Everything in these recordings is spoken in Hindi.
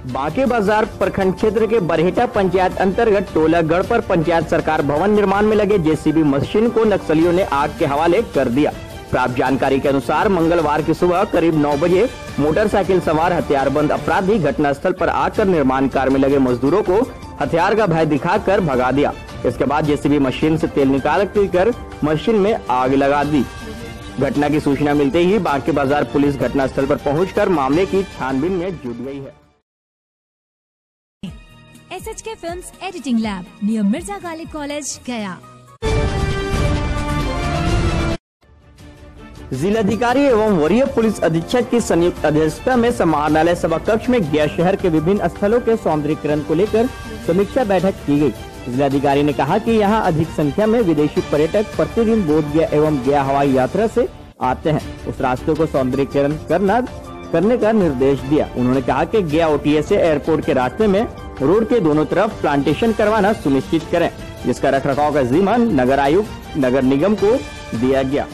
बांके बाजार प्रखंड क्षेत्र के बरहेटा पंचायत अंतर्गत टोलागढ़ पर पंचायत सरकार भवन निर्माण में लगे जेसीबी मशीन को नक्सलियों ने आग के हवाले कर दिया। प्राप्त जानकारी के अनुसार मंगलवार की सुबह करीब 9 बजे मोटरसाइकिल सवार हथियारबंद अपराधी घटनास्थल पर आकर निर्माण कार्य में लगे मजदूरों को हथियार का भय दिखाकर भगा दिया। इसके बाद जेसीबी मशीन से तेल निकाल कर मशीन में आग लगा दी। घटना की सूचना मिलते ही बांके बाजार पुलिस घटनास्थल पर पहुंचकर मामले की छानबीन में जुट गई है। SHK films editing lab near Mirza Ghalib college गया। जिलाधिकारी एवं वरीय पुलिस अधीक्षक की संयुक्त अध्यक्षता में समाहरणालय सभा कक्ष में गया शहर के विभिन्न स्थलों के सौंदर्यीकरण को लेकर समीक्षा बैठक की गई। जिलाधिकारी ने कहा कि यहां अधिक संख्या में विदेशी पर्यटक प्रतिदिन बोध गया एवं गया हवाई यात्रा से आते हैं। उस रास्ते को सौंदर्यीकरण करने का निर्देश दिया। उन्होंने कहा कि गया OTA से एयरपोर्ट के रास्ते में रोड के दोनों तरफ प्लांटेशन करवाना सुनिश्चित करें, जिसका रखरखाव का जिम्मा नगर आयुक्त नगर निगम को दिया गया।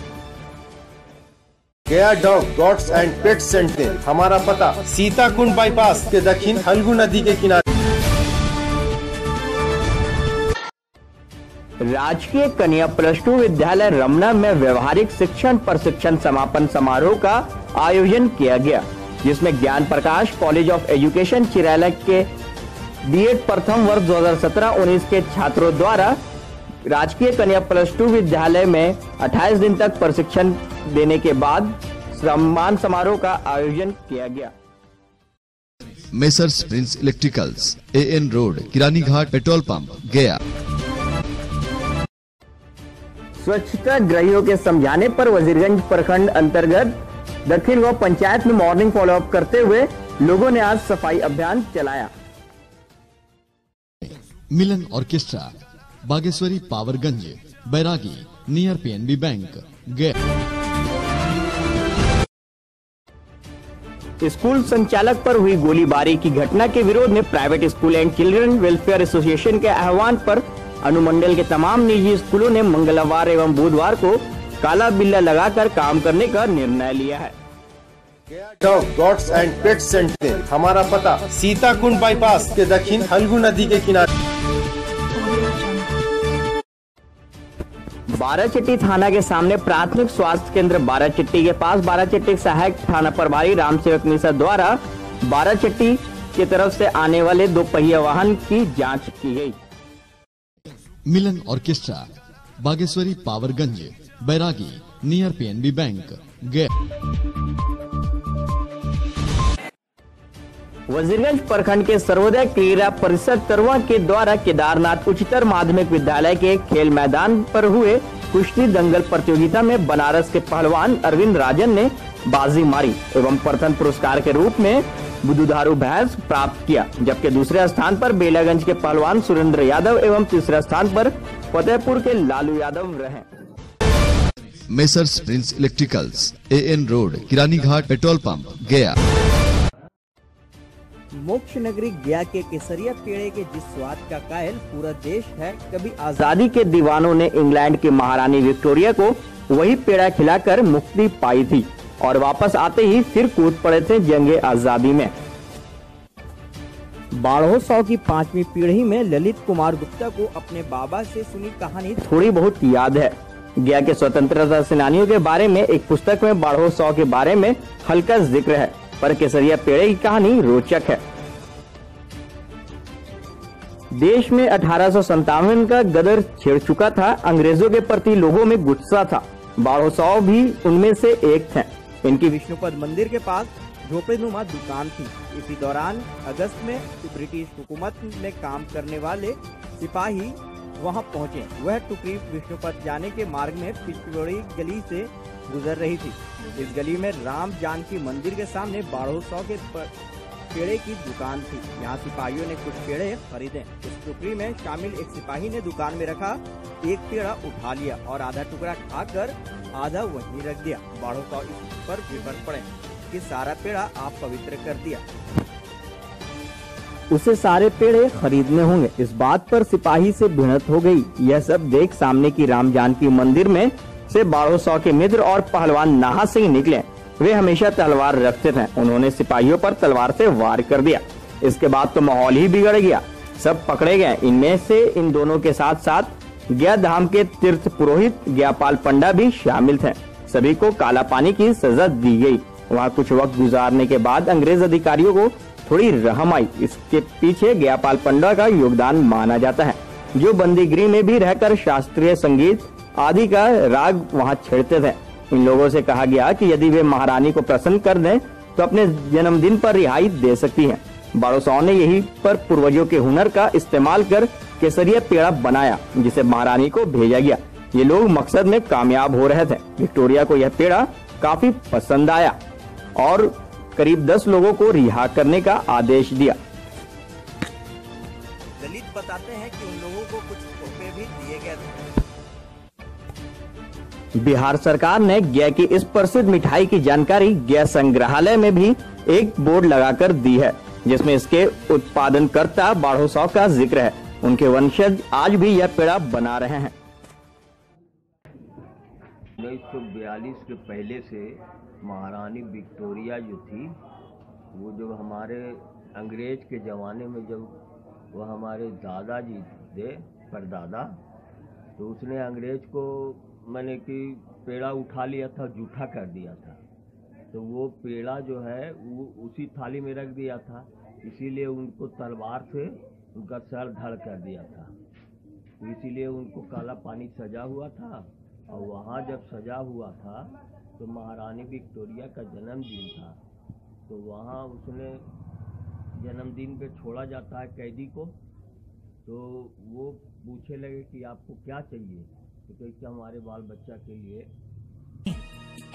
गया dog dots and pet centre, हमारा पता सीताकुंड बाईपास के दक्षिण फल्गु नदी के किनारे। राजकीय कन्या +2 विद्यालय रमना में व्यवहारिक शिक्षण प्रशिक्षण समापन समारोह का आयोजन किया गया, जिसमें ज्ञान प्रकाश कॉलेज ऑफ एजुकेशन चिरैला के B.Ed प्रथम वर्ष 2017-19 के छात्रों द्वारा राजकीय कन्या +2 विद्यालय में 28 दिन तक प्रशिक्षण देने के बाद सम्मान समारोह का आयोजन किया गया। Messrs Prince electricals, AN road, किरानी घाट, पेट्रोल पंप, गया। स्वच्छता ग्रहियों के समझाने पर वजीरगंज प्रखंड अंतर्गत दक्षिण गांव पंचायत में मॉर्निंग फॉलोअप करते हुए लोगों ने आज सफाई अभियान चलाया। मिलन ऑर्केस्ट्रा, बागेश्वरी पावरगंज, बैरागी, नियर PNB बैंक, गया। स्कूल संचालक पर हुई गोलीबारी की घटना के विरोध में private school and children welfare association के आह्वान पर अनुमंडल के तमाम निजी स्कूलों ने मंगलवार एवं बुधवार को काला बिल्ला लगाकर काम करने का निर्णय लिया है। Dog dots and pet centre, हमारा पता सीताकुंड बाईपास के दक्षिण फल्गु नदी के किनारे। बाराचट्टी थाना के सामने प्राथमिक स्वास्थ्य केंद्र बाराचट्टी के पास बाराचट्टी सहायक थाना प्रभारी राम सेवक मिश्रा द्वारा बाराचट्टी की तरफ से आने वाले 2 पहिया वाहन की जांच की गई। मिलन ऑर्केस्ट्रा, बागेश्वरी पावरगंज, बैरागी, नियर PNB बैंक, गया। वजीरगंज प्रखंड के सर्वोदय क्रीड़ा परिषद तरवा के द्वारा केदारनाथ उच्चतर माध्यमिक विद्यालय के खेल मैदान पर हुए कुश्ती दंगल प्रतियोगिता में बनारस के पहलवान अरविंद राजन ने बाजी मारी एवं प्रथम पुरस्कार के रूप में दुधारू भैंस प्राप्त किया, जबकि दूसरे स्थान पर बेलागंज के पहलवान सुरेंद्र यादव एवं तीसरे स्थान पर फतेहपुर के लालू यादव रहे। Messrs Prince electricals, AN road, किरानी घाट, पेट्रोल पंप, गया। मोक्ष नगरी गया के केसरिया पेड़े के जिस स्वाद का कायल पूरा देश है, कभी आजादी के दीवानों ने इंग्लैंड की महारानी विक्टोरिया को वही पेड़ा खिलाकर मुक्ति पाई थी और वापस आते ही फिर कूद पड़े थे जंगे आजादी में। बाढ़ोत्सव की 5वीं पीढ़ी में ललित कुमार गुप्ता को अपने बाबा से सुनी कहानी थोड़ी बहुत याद है। गया के स्वतंत्रता सेनानियों के बारे में एक पुस्तक में बाढ़ोत्सव के बारे में हल्का जिक्र है, पर केसरिया पेड़े की कहानी रोचक है। देश में 1857 का गदर छिड़ चुका था। अंग्रेजों के प्रति लोगों में गुस्सा था। बाढ़ोत्सव भी उनमें से एक थे। इनकी विष्णुपद मंदिर के पास झोपड़ीनुमा दुकान थी। इसी दौरान अगस्त में ब्रिटिश हुकूमत में काम करने वाले सिपाही वहां पहुंचे। वह टुकड़ी विष्णुपद जाने के मार्ग में पिछड़ी गली से गुजर रही थी। इस गली में राम जानकी मंदिर के सामने बाढ़ोत्सव के पेड़े की दुकान थी। यहाँ सिपाहियों ने कुछ पेड़े खरीदे। इस टुकड़ी में शामिल एक सिपाही ने दुकान में रखा एक पेड़ा उठा लिया और आधा टुकड़ा खाकर आधा वहीं रख दिया। बाढ़ोत्सव इस पर विफल पड़े कि सारा पेड़ा आप पवित्र कर दिया, उसे सारे पेड़े खरीदने होंगे। इस बात पर सिपाही से भिड़ंत हो गई। यह सब देख सामने की राम जानकी मंदिर में से बाढ़ोत्सव के मित्र और पहलवान नाहा सिंह निकले। वे हमेशा तलवार रखते थे। उन्होंने सिपाहियों पर तलवार से वार कर दिया। इसके बाद तो माहौल ही बिगड़ गया, सब पकड़े गए। इनमें से इन दोनों के साथ साथ गया धाम के तीर्थ पुरोहित ज्ञापाल पंडा भी शामिल थे। सभी को काला पानी की सजा दी गई। वहाँ कुछ वक्त गुजारने के बाद अंग्रेज अधिकारियों को थोड़ी रहम आई। इसके पीछे ज्ञापाल पंडा का योगदान माना जाता है, जो बंदीगृह में भी रहकर शास्त्रीय संगीत आदि का राग वहाँ छेड़ते थे। इन लोगों से कहा गया कि यदि वे महारानी को प्रसन्न कर दें तो अपने जन्मदिन पर रिहाई दे सकती हैं। बाड़ो साव ने यही पर पूर्वजों के हुनर का इस्तेमाल कर केसरिया पेड़ा बनाया, जिसे महारानी को भेजा गया। ये लोग मकसद में कामयाब हो रहे थे। विक्टोरिया को यह पेड़ा काफी पसंद आया और करीब 10 लोगों को रिहा करने का आदेश दिया। दलित बताते हैं कि उन लोगों को कुछ तोहफे भी दिए गए थे। बिहार सरकार ने गया की इस प्रसिद्ध मिठाई की जानकारी गया संग्रहालय में भी एक बोर्ड लगाकर दी है, जिसमें इसके उत्पादनकर्ता बाड़ो साव का जिक्र है। उनके वंशज आज भी यह पेड़ा बना रहे हैं। 1942 के पहले से महारानी विक्टोरिया जो थी, वो जब हमारे अंग्रेज के ज़माने में जब वह हमारे दादाजी थे, परदादा, तो उसने अंग्रेज को मैंने कि पेड़ा उठा लिया था, जूठा कर दिया था। तो वो पेड़ा जो है वो उसी थाली में रख दिया था, इसीलिए उनको तलवार से उनका सर धड़ कर दिया था। तो इसीलिए उनको काला पानी सजा हुआ था। और वहाँ जब सजा हुआ था तो महारानी विक्टोरिया का जन्मदिन था, तो वहाँ उसने जन्मदिन पे छोड़ा जाता है कैदी को। तो वो पूछने लगे कि आपको क्या चाहिए, तो कहते हमारे बाल बच्चा के लिए।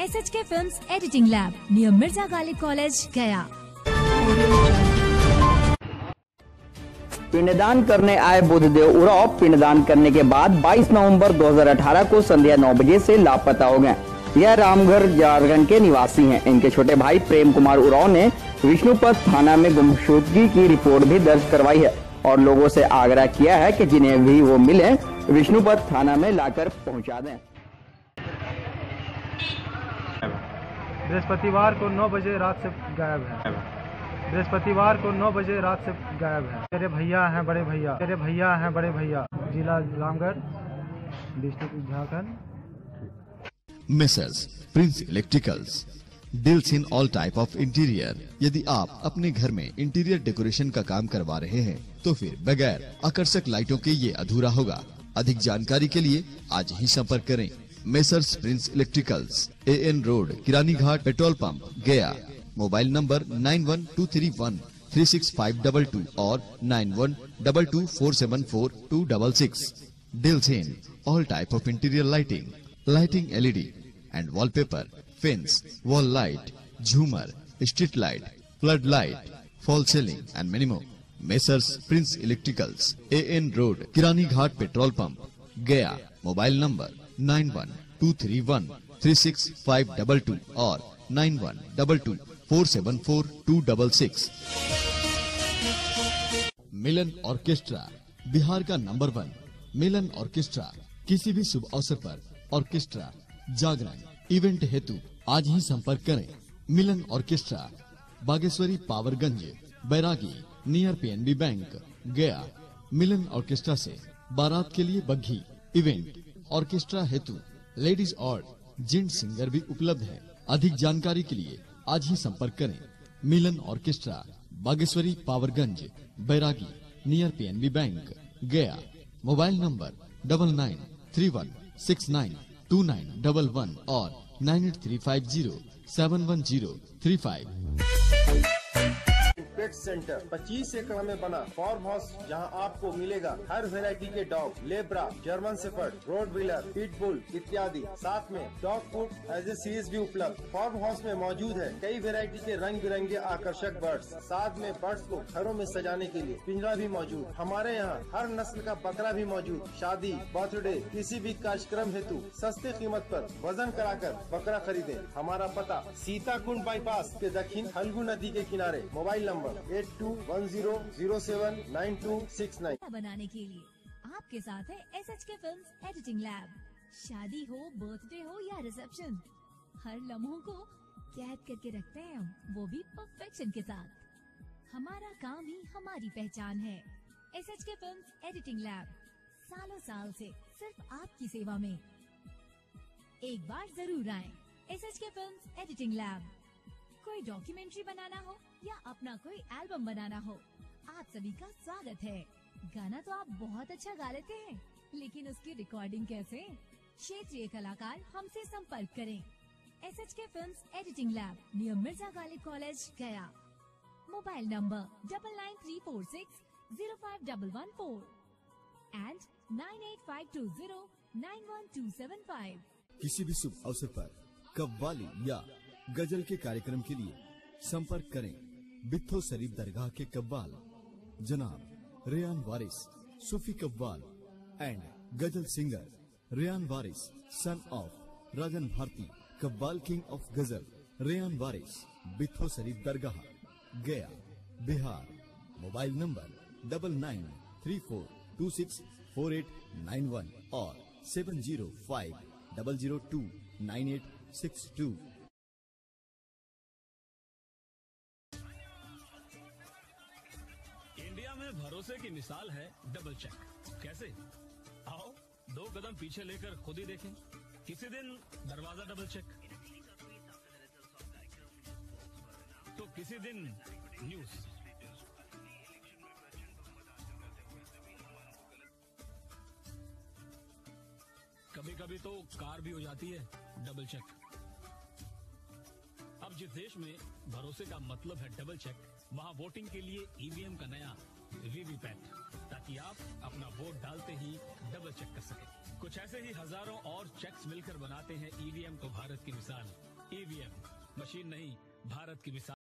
SHK Films Editing Lab near Mirza Ghalib College, Gaya। पिंडदान करने आए बुद्धदेव उरांव पिंडदान करने के बाद 22 नवंबर 2018 को संध्या 9 बजे से लापता हो गए। यह रामगढ़ झारखंड के निवासी हैं। इनके छोटे भाई प्रेम कुमार उरांव ने विष्णुपद थाना में गुमशुदगी की रिपोर्ट भी दर्ज करवाई है और लोगों से आग्रह किया है कि जिन्हें भी वो मिले विष्णुपद थाना में लाकर पहुंचा दें। बृहस्पतिवार को 9 बजे रात से गायब है। बृहस्पतिवार को 9 बजे रात से गायब है। मेरे भैया हैं बड़े भैया, मेरे भैया हैं बड़े भैया, जिला Ramgarh, district Jharkhand. Messrs Prince electricals deals in all type of interior. यदि आप अपने घर में इंटीरियर डेकोरेशन का काम करवा रहे हैं तो फिर बगैर आकर्षक लाइटों के ये अधूरा होगा। अधिक जानकारी के लिए आज ही संपर्क करें। Messrs Prince electricals, AN road, किरानी घाट, पेट्रोल पंप, गया। मोबाइल नंबर 9123136522 और 9122474266। Deals in all type of interior lighting, LED and wallpaper, fence, wall light, झूमर, street light, flood light, fall ceiling and many more. Messrs Prince Electricals, AN Road, किरानी घाट, पेट्रोल पंप, गया। मोबाइल नंबर 9123136522 और 9122474266। मिलन ऑर्केस्ट्रा बिहार का नंबर 1 मिलन ऑर्केस्ट्रा किसी भी शुभ अवसर पर ऑर्केस्ट्रा, जागरण, इवेंट हेतु आज ही संपर्क करें। मिलन ऑर्केस्ट्रा, बागेश्वरी, पावरगंज, बैरागी, नियर PNB बैंक, गया। मिलन ऑर्केस्ट्रा से बारात के लिए बग्घी, इवेंट, ऑर्केस्ट्रा हेतु लेडीज और जेंट्स सिंगर भी उपलब्ध है। अधिक जानकारी के लिए आज ही संपर्क करें। मिलन ऑर्केस्ट्रा, बागेश्वरी, पावरगंज, बैरागी, नियर PNB बैंक, गया। मोबाइल नंबर 9931692911 और 9835071035। पेट सेंटर 25 एकड़ में बना फार्म हाउस, जहां आपको मिलेगा हर वैरायटी के डॉग, लेब्रा, German shepherd, Rottweiler, pitbull इत्यादि। साथ में dog food as a series भी उपलब्ध। फार्म हाउस में मौजूद है कई वैरायटी के रंग बिरंगे आकर्षक बर्ड्स। साथ में बर्ड्स को घरों में सजाने के लिए पिंजरा भी मौजूद। हमारे यहाँ हर नस्ल का बकरा भी मौजूद। शादी, बर्थडे, किसी भी कार्यक्रम हेतु सस्ते कीमत पर वजन कराकर बकरा खरीदे। हमारा पता सीताकुंड बाईपास के दक्षिण फल्गु नदी के किनारे। Mobile number 8210079269। बनाने के लिए आपके साथ है SHK Films Editing Lab। शादी हो, बर्थडे हो या रिसेप्शन, हर लम्हों को कैद करके रखते हैं हम, वो भी परफेक्शन के साथ। हमारा काम ही हमारी पहचान है। SHK फिल्म्स एडिटिंग लैब, सालों साल से सिर्फ आपकी सेवा में। एक बार जरूर आएं। SHK films editing lab. कोई डॉक्यूमेंट्री बनाना हो या अपना कोई एल्बम बनाना हो, आप सभी का स्वागत है। गाना तो आप बहुत अच्छा गा लेते हैं, लेकिन उसकी रिकॉर्डिंग कैसे? क्षेत्रीय कलाकार हमसे संपर्क करें। SHK films editing lab, near Mirza Ghalib college, Gaya. Mobile number 9934605114 and 9852091275। किसी भी शुभ अवसर पर कव्वाली या गजल के कार्यक्रम के लिए संपर्क करें बिथो शरीफ दरगाह के कव्वाल जनाब Rayan Waris, Sufi qawwal and ghazal singer Rayan Waris, son of Rajan Bharti, qawwal king of ghazal Rayan Waris, Bitho Sharif Dargah, Gaya, Bihar. Mobile number 9934264891 और 7050029862। इंडिया में भरोसे की मिसाल है डबल चेक। कैसे? आओ 2 कदम पीछे लेकर खुद ही देखें। किसी दिन दरवाजा डबल चेक, तो किसी दिन न्यूज। कभी कभी तो कार भी हो जाती है डबल चेक। अब जिस देश में भरोसे का मतलब है डबल चेक, वहाँ वोटिंग के लिए ईवीएम का नया वीवीपैट, ताकि आप अपना वोट डालते ही डबल चेक कर सकें। कुछ ऐसे ही हजारों और चेक्स मिलकर बनाते हैं ईवीएम को भारत की मिसाल। ईवीएम मशीन नहीं, भारत की मिसाल।